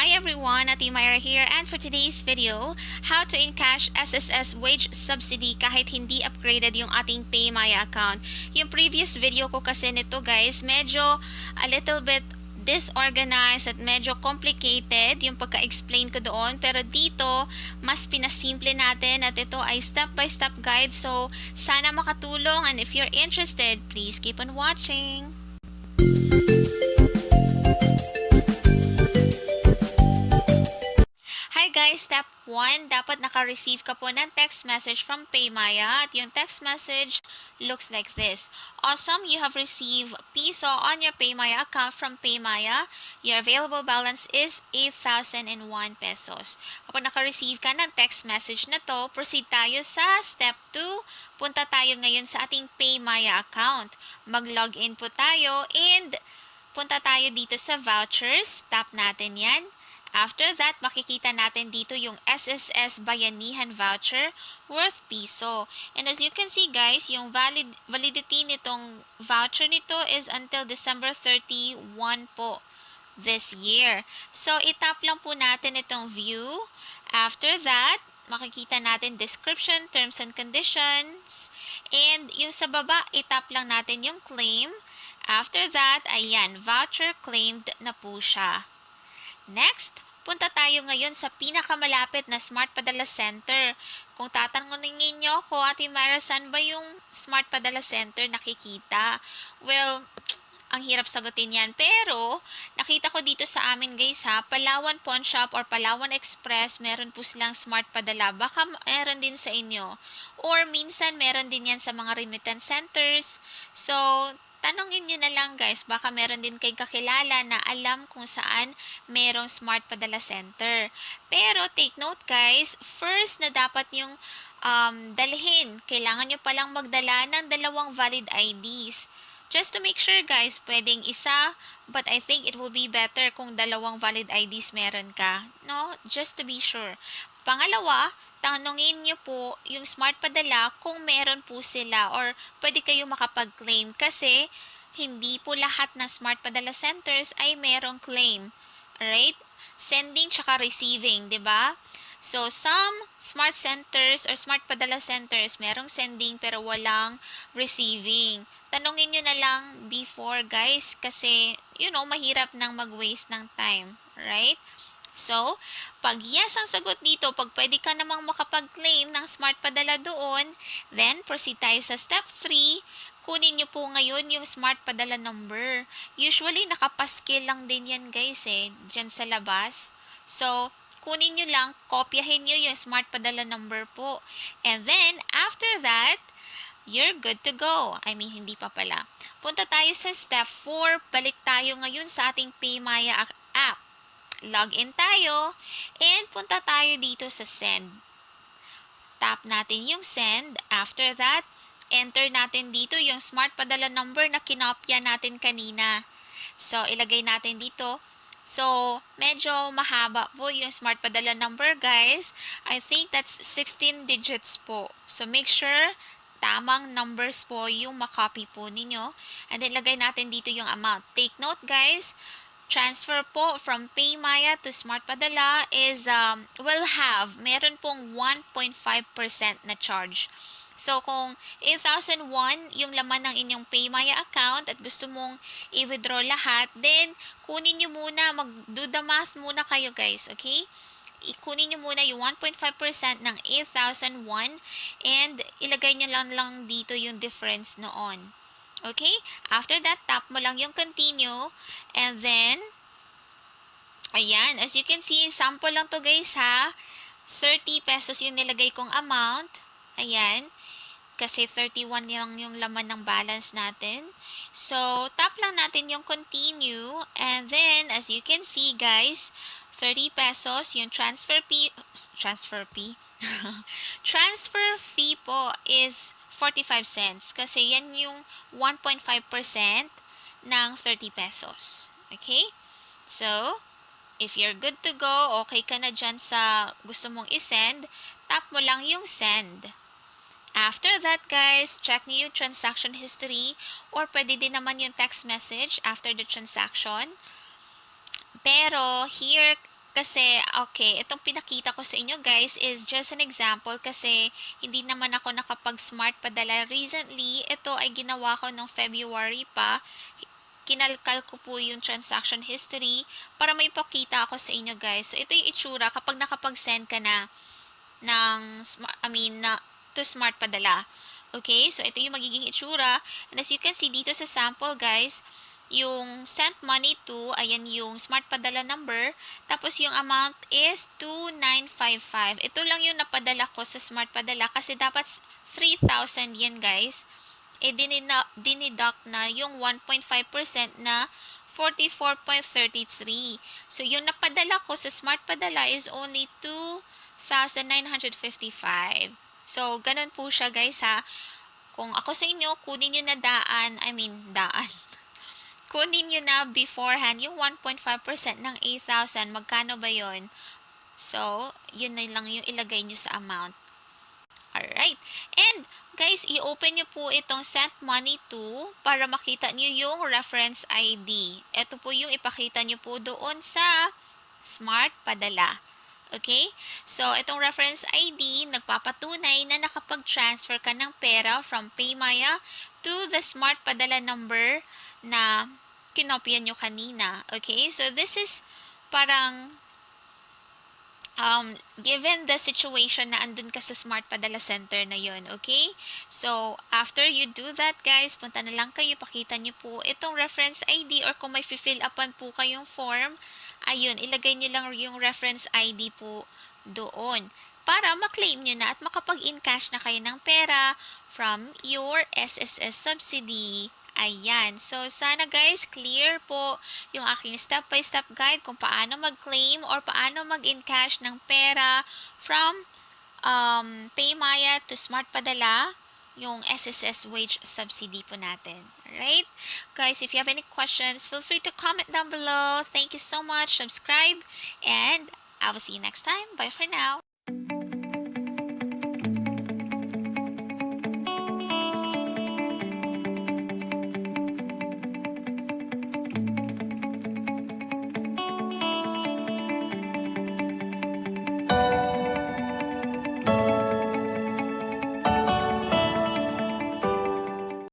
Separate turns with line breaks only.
Hi everyone, Ate Myra here, and for today's video, how to encash SSS wage subsidy kahit hindi upgraded yung ating Paymaya account. Yung previous video ko kasi nito guys, medyo a little bit disorganized at medyo complicated yung pagka-explain ko doon, pero dito mas pinasimple natin at ito ay step-by-step guide, so sana makatulong, and if you're interested, please keep on watching. Hi guys, step 1, dapat naka-receive ka po ng text message from Paymaya at yung text message looks like this. Awesome, you have received piso on your Paymaya account from Paymaya. Your available balance is 8,001 pesos. Kapag naka-receive ka ng text message na to, proceed tayo sa step 2. Punta tayo ngayon sa ating Paymaya account. Mag-login po tayo and punta tayo dito sa vouchers. Tap natin yan. After that, makikita natin dito yung SSS Bayanihan voucher worth piso. And as you can see guys, yung validity nitong voucher nito is until December 31 po this year. So, itap lang po natin itong view. After that, makikita natin description, terms and conditions. And yung sa baba, itap lang natin yung claim. After that, ayan, voucher claimed na po siya. Next, punta tayo ngayon sa pinakamalapit na Smart Padala Center. Kung tatanungin niyo ko, Ate Myra, saan ba yung Smart Padala Center nakikita? Well, ang hirap sagutin yan. Pero, nakita ko dito sa amin guys ha, Palawan Pawn Shop or Palawan Express, meron po silang Smart Padala. Baka meron din sa inyo. Or minsan, meron din yan sa mga remittance centers. So, tanongin nyo na lang guys, baka meron din kayong kakilala na alam kung saan merong Smart Padala Center. Pero take note guys, first na dapat yung dalhin, kailangan nyo palang magdala ng 2 valid IDs. Just to make sure guys, pwedeng isa, but I think it will be better kung 2 valid IDs meron ka. No? Just to be sure. Pangalawa, tanungin nyo po yung Smart Padala kung meron po sila or pwede kayo makapag-claim kasi hindi po lahat ng Smart Padala centers ay merong claim. Alright? Sending tsaka receiving, di ba? So, some Smart Centers or Smart Padala centers merong sending pero walang receiving. Tanungin nyo na lang before guys kasi, mahirap nang mag-waste ng time. Right? So, pag yes ang sagot dito, pag pwede ka namang makapag-claim ng Smart Padala doon, then proceed tayo sa step 3. Kunin nyo po ngayon yung Smart Padala number. Usually, nakapaskil lang din yan guys dyan sa labas. So, kunin nyo lang, kopyahin nyo yung Smart Padala number po. And then, after that, you're good to go. I mean, hindi pa pala. Punta tayo sa step 4. Balik tayo ngayon sa ating Paymaya app. Login tayo, and punta tayo dito sa send. Tap natin yung send. After that, enter natin dito yung Smart Padala number na kinopya natin kanina. So, ilagay natin dito. So, medyo mahaba po yung Smart Padala number, guys. I think that's 16 digits po. So, make sure tamang numbers po yung makopy po ninyo. And then, ilagay natin dito yung amount. Take note, guys. Transfer po from Paymaya to Smart Padala is, meron pong 1.5% na charge. So, kung 8,001 yung laman ng inyong Paymaya account at gusto mong i-withdraw lahat, then, kunin nyo muna, mag-do the math muna kayo guys, okay? Kunin nyo muna yung 1.5% ng 8,001 and ilagay nyo lang dito yung difference noon. Okay? After that, tap mo lang yung continue. And then, ayan. As you can see, sample lang to guys ha. 30 pesos yung nilagay kong amount. Ayan. Kasi 31 lang yung laman ng balance natin. So, tap lang natin yung continue. And then, as you can see guys, 30 pesos yung transfer fee po is 45 cents kasi yan yung 1.5% ng 30 pesos. Okay? So, if you're good to go, okay ka na dyan sa gusto mong isend, tap mo lang yung send. After that, guys, check niyo yung transaction history or pwede din naman yung text message after the transaction. Pero, here, Kasi, okay, itong pinakita ko sa inyo guys is just an example kasi hindi naman ako nakapag-smart padala recently. Ito ay ginawa ko noong February pa. Kinalkal ko po yung transaction history para may pakita ako sa inyo guys. So, ito yung itsura kapag nakapag-send ka na ng, to smart padala. Okay, so ito yung magiging itsura. And as you can see dito sa sample guys, yung sent money to, ayan yung smart padala number, tapos yung amount is 2955. Ito lang yung napadala ko sa smart padala kasi dapat 3,000 yan guys. Dinidoct na yung 1.5% na 44.33. So, yung napadala ko sa smart padala is only 2,955. So, ganun po siya guys ha. Kung ako sa inyo, kunin nyo na daan. Kunin nyo na beforehand yung 1.5% ng 8,000. Magkano ba yon? So, yun na lang yung ilagay nyo sa amount. Alright. And, guys, i-open nyo po itong sent money to para makita nyo yung reference ID. Ito po yung ipakita nyo po doon sa smart padala. Okay? So, itong reference ID, nagpapatunay na nakapag-transfer ka ng pera from Paymaya to the smart padala number na kinopya nyo kanina. Okay? So, this is parang given the situation na andun ka sa smart padala center na yon, okay? So, after you do that, guys, punta na lang kayo, pakita nyo po itong reference ID or kung may fill upan po kayong form, ayun, ilagay nyo lang yung reference ID po doon para maklaim nyo na at makapag-encash na kayo ng pera from your SSS subsidy. Ayan. So, sana guys, clear po yung aking step-by-step guide kung paano mag-claim or paano mag-encash ng pera from Paymaya to Smart Padala, yung SSS wage subsidy po natin. Alright? Guys, if you have any questions, feel free to comment down below. Thank you so much. Subscribe, and I will see you next time. Bye for now.